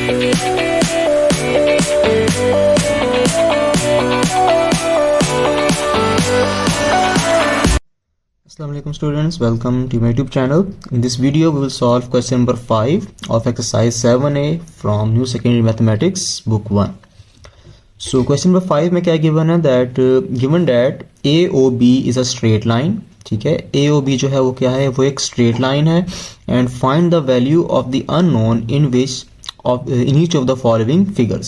Assalamu alaikum students, welcome to my YouTube channel. In this video we will solve question number 5 of exercise 7a from New Secondary Mathematics book 1. So question number 5 में क्या given है that given that AOB is a straight line. ठीक है, AOB जो है वो क्या है, वो एक straight line है and find the value of the unknown in each of the following figures.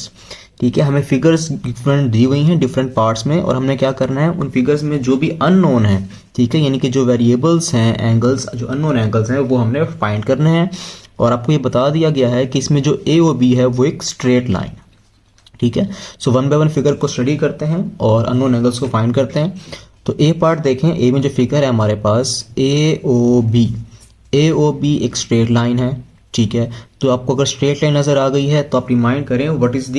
ठीक है, हमें फिगर्स डिफरेंट दी हुई हैं डिफरेंट पार्ट्स में और हमने क्या करना है, उन फिगर्स में जो भी अननोन है, ठीक है, यानी कि जो वेरिएबल्स हैं, एंगल्स, जो अननोन एंगल्स हैं वो हमने फाइंड करने हैं। और आपको ये बता दिया गया है कि इसमें जो ए ओ बी है वो एक स्ट्रेट लाइन है। ठीक है, so one by one figure को स्टडी करते हैं और अननोन एंगल्स को फाइंड करते हैं। तो ए पार्ट देखें, ए में जो फिगर है हमारे पास ए ओ बी एक स्ट्रेट लाइन है। ठीक है, तो आपको अगर स्ट्रेट लाइन नजर आ गई है तो आप रिमाइंड करें what is the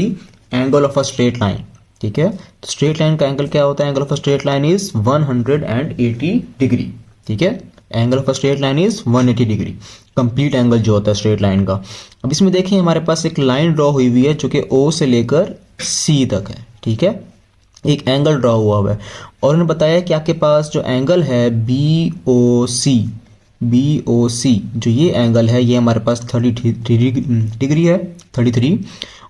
angle of a straight line. ठीक है, तो स्ट्रेट लाइन का एंगल क्या होता है, angle of a straight line is 180 degree. ठीक है, angle of a straight line is 180 degree, complete angle जो होता है स्ट्रेट लाइन का। अब इसमें देखें हमारे पास एक लाइन ड्रॉ हुई हुई है जो कि ओ से लेकर सी तक है। ठीक है, एक एंगल ड्रॉ हुआ है और उन्होंने बताया कि आपके पास जो एंगल है बी ओ सी जो ये एंगल है ये हमारे पास 33 डिग्री है, 33।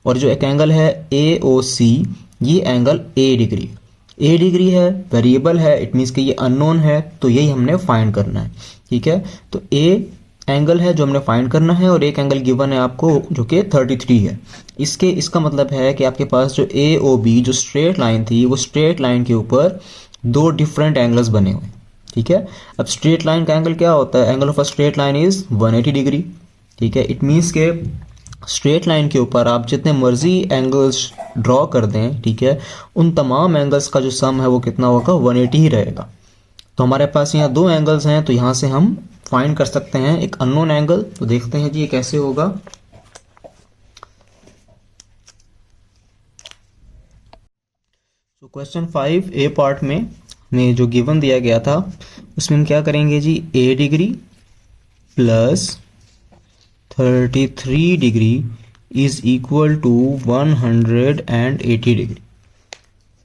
और जो एक एंगल है ए ओ सी ये एंगल ए डिग्री है, वेरिएबल है, इट मीन्स कि ये अननोन है, तो यही हमने फाइंड करना है। ठीक है, तो ए एंगल है जो हमने फाइंड करना है और एक एंगल गिवन है आपको जो कि 33 है। इसका मतलब है कि आपके पास जो ए ओ बी जो स्ट्रेट लाइन थी वो स्ट्रेट लाइन के ऊपर दो डिफरेंट एंगल्स बने हुए। ठीक है, अब स्ट्रेट लाइन का एंगल क्या होता है, angle of a straight line is 180 degree. ठीक है, इट मीन्स के स्ट्रेट लाइन के ऊपर आप जितने मर्जी एंगल्स ड्रॉ कर दें, ठीक है, उन तमाम एंगल्स का जो सम है वो कितना होगा, 180 ही रहेगा। तो हमारे पास यहाँ दो एंगल्स हैं तो यहाँ से हम फाइंड कर सकते हैं एक अननोन एंगल। तो देखते हैं जी ये कैसे होगा। तो क्वेश्चन 5 ए पार्ट में जो गिवन दिया गया था उसमें हम क्या करेंगे जी, A degree plus 33 degree is equal to 180 degree.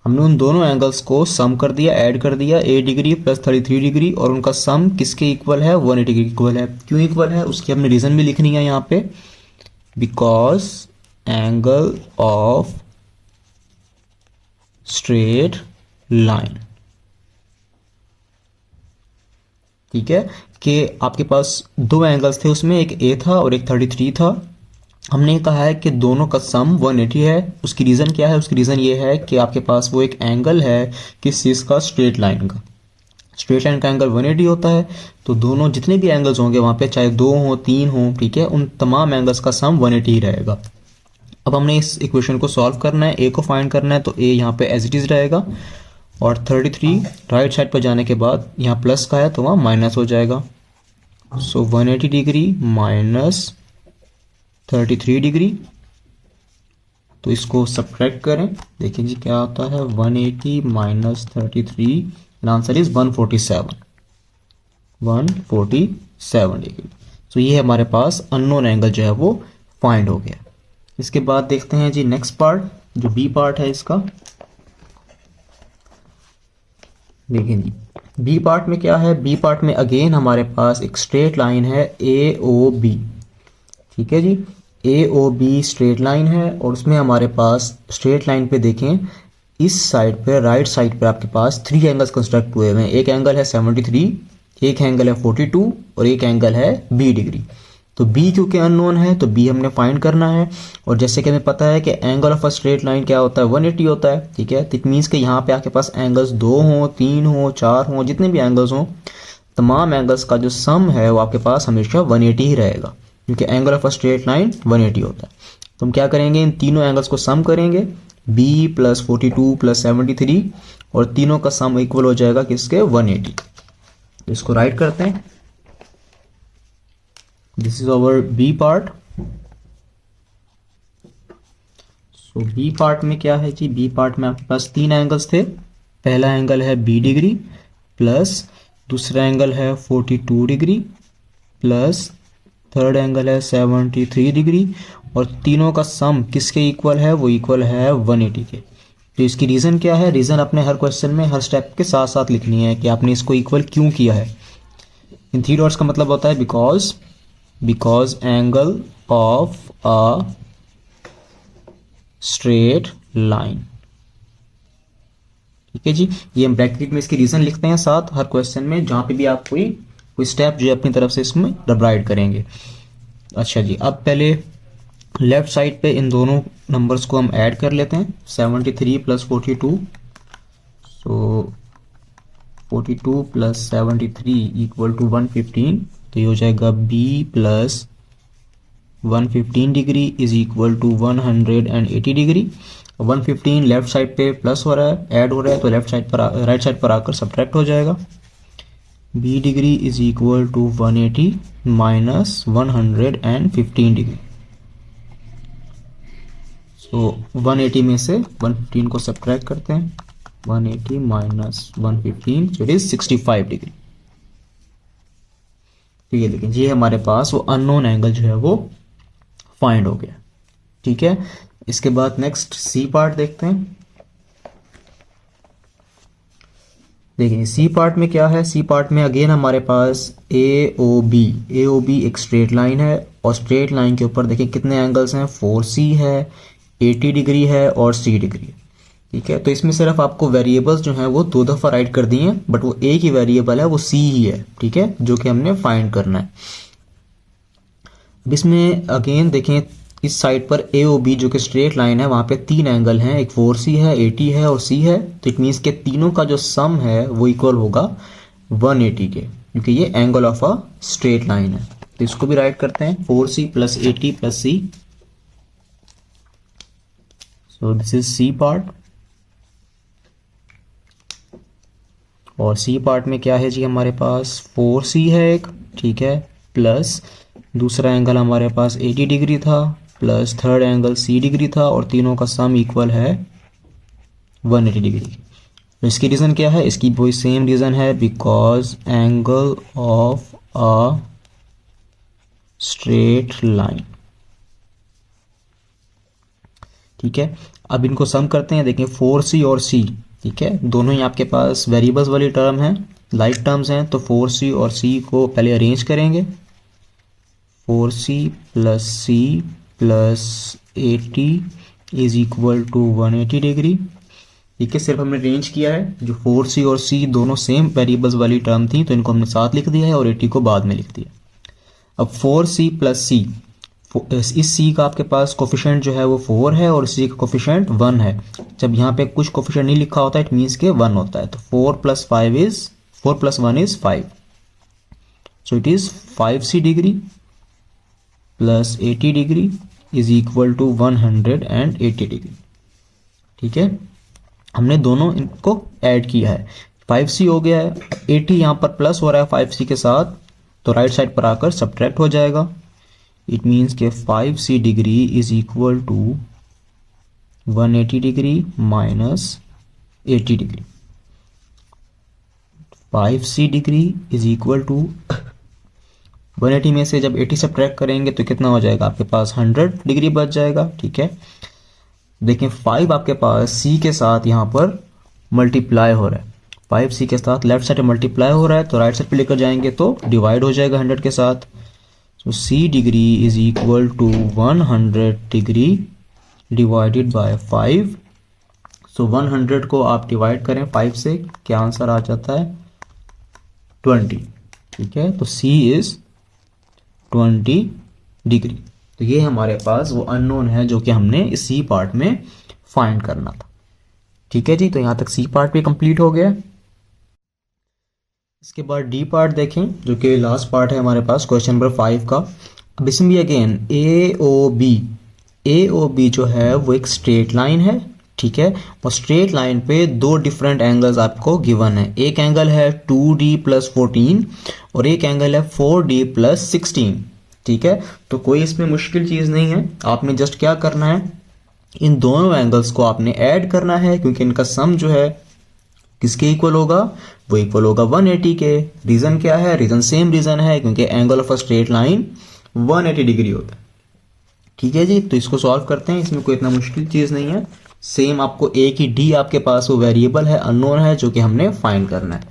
हमने उन दोनों एंगल्स को सम कर दिया, ऐड कर दिया, ए डिग्री प्लस 33 डिग्री, और उनका सम किसके इक्वल है, 180 डिग्री इक्वल है। क्यों इक्वल है उसकी हमने रीजन भी लिखनी है यहाँ पे, because angle of straight line. ठीक है, कि आपके पास दो एंगल्स थे, उसमें एक ए था और एक 33 था। हमने कहा है कि दोनों का सम 180 है। उसकी रीज़न क्या है, उसकी रीज़न ये है कि आपके पास वो एक एंगल है किस चीज़ का, स्ट्रेट लाइन का। स्ट्रेट लाइन का एंगल 180 होता है, तो दोनों जितने भी एंगल्स होंगे वहाँ पे, चाहे 2 हो 3 हो, ठीक है, उन तमाम एंगल्स का सम 180 ही रहेगा। अब हमने इस इक्वेशन को सॉल्व करना है, ए को फाइंड करना है, तो ए यहाँ पे एज इट इज़ रहेगा और 33 राइट साइड पर जाने के बाद यहाँ प्लस का है तो वहाँ माइनस हो जाएगा। सो 180 डिग्री माइनस 33 डिग्री, तो इसको सब्ट्रैक्ट करें, देखिए जी क्या होता है, 180 माइनस 33, आंसर इज 147 डिग्री। तो ये हमारे पास अननोन एंगल जो है वो फाइंड हो गया। इसके बाद देखते हैं जी नेक्स्ट पार्ट, जो बी पार्ट है इसका। देखिए जी बी पार्ट में क्या है, बी पार्ट में अगेन हमारे पास एक स्ट्रेट लाइन है ए ओ बी। ठीक है जी, A O B straight line है और उसमें हमारे पास स्ट्रेट लाइन पे देखें इस साइड पे, राइट साइड पे आपके पास 3 एंगल्स कंस्ट्रक्ट हुए हुए हैं। एक एंगल है 73, एक एंगल है 42 और एक एंगल है बी डिग्री। तो बी क्योंकि अननोन है तो बी हमने फाइंड करना है, और जैसे कि हमें पता है कि angle of a straight line क्या होता है, 180 होता है। ठीक है, तो इट मीन्स कि यहाँ पे आपके पास एंगल्स 2 हो 3 हो 4 हो, जितने भी एंगल्स हों, तमाम एंगल्स का जो सम है वो आपके पास हमेशा 180 ही रहेगा, क्योंकि angle of a straight line 180 होता है। तो हम क्या करेंगे, इन तीनों एंगल्स को सम करेंगे, b प्लस 42 प्लस 73, और तीनों का सम इक्वल हो जाएगा किसके, 180। तो इसको राइट करते हैं, this is our B part. So B part में क्या है जी, बी पार्ट में आपके पास 3 एंगल्स थे। पहला एंगल है बी डिग्री प्लस दूसरा एंगल है 42 डिग्री प्लस थर्ड एंगल है 73 डिग्री, और तीनों का सम किसके इक्वल है, वो इक्वल है 180 के। तो इसकी रीज़न क्या है, रीज़न अपने हर क्वेश्चन में हर स्टेप के साथ साथ लिखनी है कि आपने इसको इक्वल क्यों किया है। इन 3 डॉट्स का मतलब होता है because angle of a straight line. ठीक है जी, ये हम ब्रैकेट में इसकी रीज़न लिखते हैं साथ हर क्वेश्चन में, जहाँ पे भी आप कोई स्टेप जो है अपनी तरफ से इसमें राइट करेंगे। अच्छा जी, अब पहले लेफ्ट साइड पे इन दोनों नंबर्स को हम ऐड कर लेते हैं। 73 plus 42, so 42 plus 73 equal to 115। तो ये हो जाएगा b plus 115 degree is equal to 180 degree. 115 left side पे प्लस हो रहा है, ऐड हो रहा है, तो लेफ्ट साइड पर राइट साइड पर आकर सब्ट्रैक्ट हो जाएगा। b degree is equal to 180 minus 115 degree. तो 180 में से 115 को सब्ट्रैक्ट करते हैं, 180 माइनस 115 जो इज 65 डिग्री। तो ये देखें, ये हमारे पास वो अननोन एंगल जो है वो फाइंड हो गया। ठीक है, इसके बाद नेक्स्ट सी पार्ट देखते हैं। देखिए सी पार्ट में क्या है, सी पार्ट में अगेन हमारे पास ए ओ बी एक स्ट्रेट लाइन है, और स्ट्रेट लाइन के ऊपर देखिए कितने एंगल्स हैं, 4C है, 80 डिग्री है और C डिग्री है। ठीक है, तो इसमें सिर्फ आपको वेरिएबल्स जो हैं वो 2 दफ़ा राइट कर दिए हैं, बट वो एक ही वेरिएबल है, वो C ही है। ठीक है, जो कि हमने फाइंड करना है। अब इसमें अगेन देखें, इस साइड पर ए ओ बी जो कि स्ट्रेट लाइन है, वहाँ पे 3 एंगल हैं, एक 4C है, 80 है और C है। तो इट मीन्स के तीनों का जो सम है वो इक्वल होगा 180 के, क्योंकि ये angle of a straight line है। तो इसको भी राइट करते हैं, 4C plus 80 plus C। So this is C part. और C पार्ट में क्या है जी, हमारे पास 4C है एक, ठीक है, प्लस दूसरा एंगल हमारे पास 80 डिग्री था, plus third angle C degree था, और तीनों का सम इक्वल है 180 डिग्री। तो इसकी रीज़न क्या है, इसकी वही सेम रीज़न है, because angle of a straight line. ठीक है, अब इनको सम करते हैं। देखें 4C और C, ठीक है, दोनों ही आपके पास वेरिएबल्स वाली टर्म है, लाइक टर्म्स हैं। तो 4C और C को पहले अरेंज करेंगे, 4C plus C plus 80 is equal to 180 degree. ठीक है, सिर्फ हमने अरेंज किया है, जो 4C और C दोनों सेम वेरिएबल्स वाली टर्म थी, तो इनको हमने साथ लिख दिया है और 80 को बाद में लिख दिया। अब 4C प्लस C, इस C का आपके पास कोफिशिएंट जो है वो 4 है और C का कोफिशिएंट 1 है। जब यहाँ पे कुछ कोफिशिएंट नहीं लिखा होता है, इट मीन्स के 1 होता है। तो 4 plus 1 is 5, so it is 5C degree plus 80 degree is equal to 180 degree. ठीक है, हमने दोनों इनको ऐड किया है, 5C हो गया है, 80 यहाँ पर प्लस हो रहा है 5C के साथ, तो राइट साइड पर आकर सब्ट्रैक्ट हो जाएगा। इट मीन्स के 5C degree is equal to 180 degree minus 80 degree. 5C degree is equal to 180 में से जब 80 सब्ट्रैक्ट करेंगे तो कितना हो जाएगा, आपके पास 100 डिग्री बच जाएगा। ठीक है, देखें 5 आपके पास C के साथ यहाँ पर मल्टीप्लाई हो रहा है, 5C के साथ लेफ्ट साइड मल्टीप्लाई हो रहा है, तो राइट साइड पे लेकर जाएंगे तो डिवाइड हो जाएगा 100 के साथ। तो C degree is equal to 100 degree divided by 5। So 100 को आप डिवाइड करें 5 से, क्या आंसर आ जाता है 20। ठीक है, तो C इज 20 डिग्री। तो ये हमारे पास वो अननोन है जो कि हमने इस C पार्ट में फाइंड करना था। ठीक है जी, तो यहाँ तक C पार्ट भी कंप्लीट हो गया। इसके बाद D पार्ट देखें, जो कि लास्ट पार्ट है हमारे पास क्वेश्चन नंबर 5 का। अब इसमें भी अगेन AOB जो है वो एक स्ट्रेट लाइन है। ठीक है, और स्ट्रेट लाइन पे 2 डिफरेंट एंगल्स आपको गिवन है। एक एंगल है 2D प्लस 14 और एक एंगल है 4D प्लस 16। ठीक है, तो कोई इसमें मुश्किल चीज़ नहीं है, आपने जस्ट क्या करना है, इन दोनों एंगल्स को आपने ऐड करना है, क्योंकि इनका सम जो है किसके इक्वल होगा, वो इक्वल होगा 180 के। रीज़न क्या है, रीज़न सेम रीज़न है, क्योंकि angle of a straight line 180 degree होता है। ठीक है जी, तो इसको सॉल्व करते हैं, इसमें कोई इतना मुश्किल चीज़ नहीं है। सेम आपको एक ही डी आपके पास वो वेरिएबल है, अननोन है, जो कि हमने फाइंड करना है।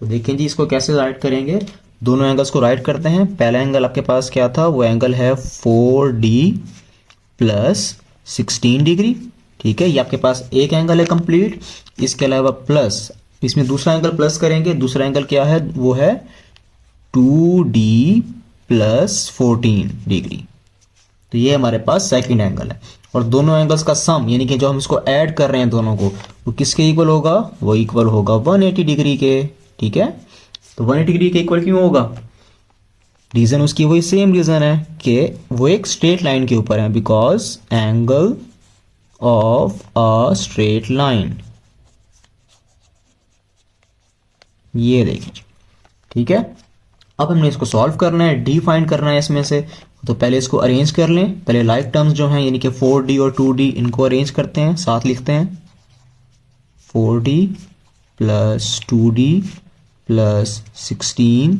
तो देखें जी इसको कैसे राइट करेंगे। दोनों एंगल्स को राइट करते हैं। पहला एंगल आपके पास क्या था, वो एंगल है 4D प्लस 16 डिग्री। ठीक है, ये आपके पास एक एंगल है कंप्लीट। इसके अलावा प्लस, इसमें दूसरा एंगल प्लस करेंगे। दूसरा एंगल क्या है, वो है 2D प्लस 14 डिग्री। तो ये हमारे पास सेकंड एंगल है। और दोनों एंगल्स का सम, यानी कि जो हम इसको ऐड कर रहे हैं दोनों को, वो किसके इक्वल होगा, वो इक्वल होगा 180 डिग्री के। ठीक है, तो 180 डिग्री के इक्वल क्यों होगा, रीजन उसकी वही सेम रीजन है कि वो एक स्ट्रेट लाइन के ऊपर है, because angle of a straight line. ये देखिए, ठीक है। अब हमने इसको सॉल्व करना है, डी फाइंड करना है इसमें से। तो पहले इसको अरेंज कर लें। पहले लाइक टर्म्स जो हैं, यानी कि 4D और 2D, इनको अरेंज करते हैं, साथ लिखते हैं। 4D plus 2D plus 16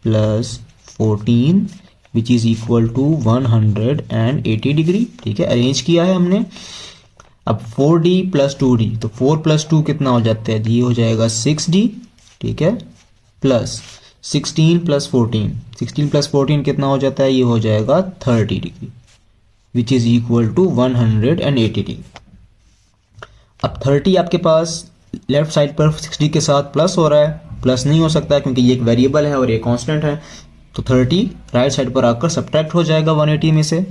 plus 14 which is equal to 180 degree. ठीक है, अरेंज किया है हमने। अब 4D प्लस 2D, तो 4 प्लस 2 कितना हो जाता है, ये हो जाएगा 6D। ठीक है, प्लस 16 प्लस 14, 16 प्लस 14 कितना हो जाता है, ये हो जाएगा 30 degree which is equal to 180 degree. अब 30 आपके पास लेफ्ट साइड पर 60 के साथ प्लस हो रहा है, प्लस नहीं हो सकता क्योंकि ये एक वेरिएबल है और ये कांस्टेंट है। तो 30 राइट साइड पर आकर सब्ट्रैक्ट हो जाएगा 180 में से।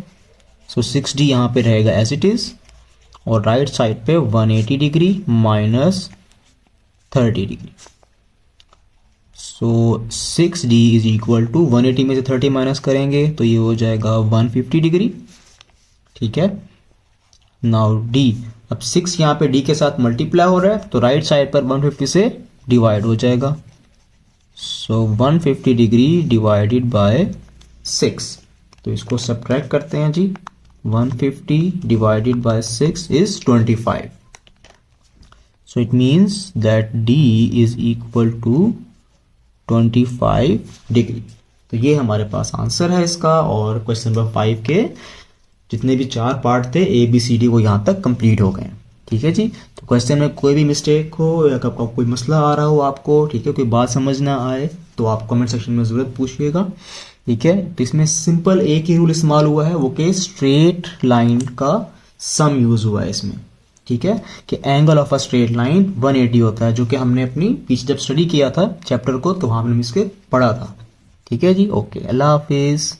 सो 6D यहाँ पे रहेगा एज इट इज, और राइट साइड पे 180 degree minus 30 degree. So 6D is equal to 180 में से 30 माइनस करेंगे तो ये हो जाएगा 150 डिग्री। ठीक है, नाउ D, अब 6 यहाँ पे D के साथ मल्टीप्लाई हो रहा है, तो राइट साइड पर 150 से डिवाइड हो जाएगा। सो 150 डिग्री डिवाइडेड बाय 6, तो इसको सब्ट्रैक्ट करते हैं जी। 150 divided by 6 is 25। So it means that D is equal to 25 degree. तो ये हमारे पास आंसर है इसका। और क्वेश्चन नंबर 5 के जितने भी 4 पार्ट थे ABCD वो यहाँ तक कंप्लीट हो गए। ठीक है जी, तो क्वेश्चन में कोई भी मिस्टेक हो या आपका कोई मसला आ रहा हो आपको, ठीक है, कोई बात समझ ना आए, तो आप कमेंट सेक्शन में ज़रूरत पूछिएगा। ठीक है, तो इसमें सिंपल एक ही रूल इस्तेमाल हुआ है, वो कि स्ट्रेट लाइन का सम यूज़ हुआ है इसमें। ठीक है, कि angle of a straight line 180 होता है, जो कि हमने अपनी पीछे जब स्टडी किया था चैप्टर को, तो वहाँ हमने इसके पढ़ा था। ठीक है जी, ओके, अल्लाह हाफिज़।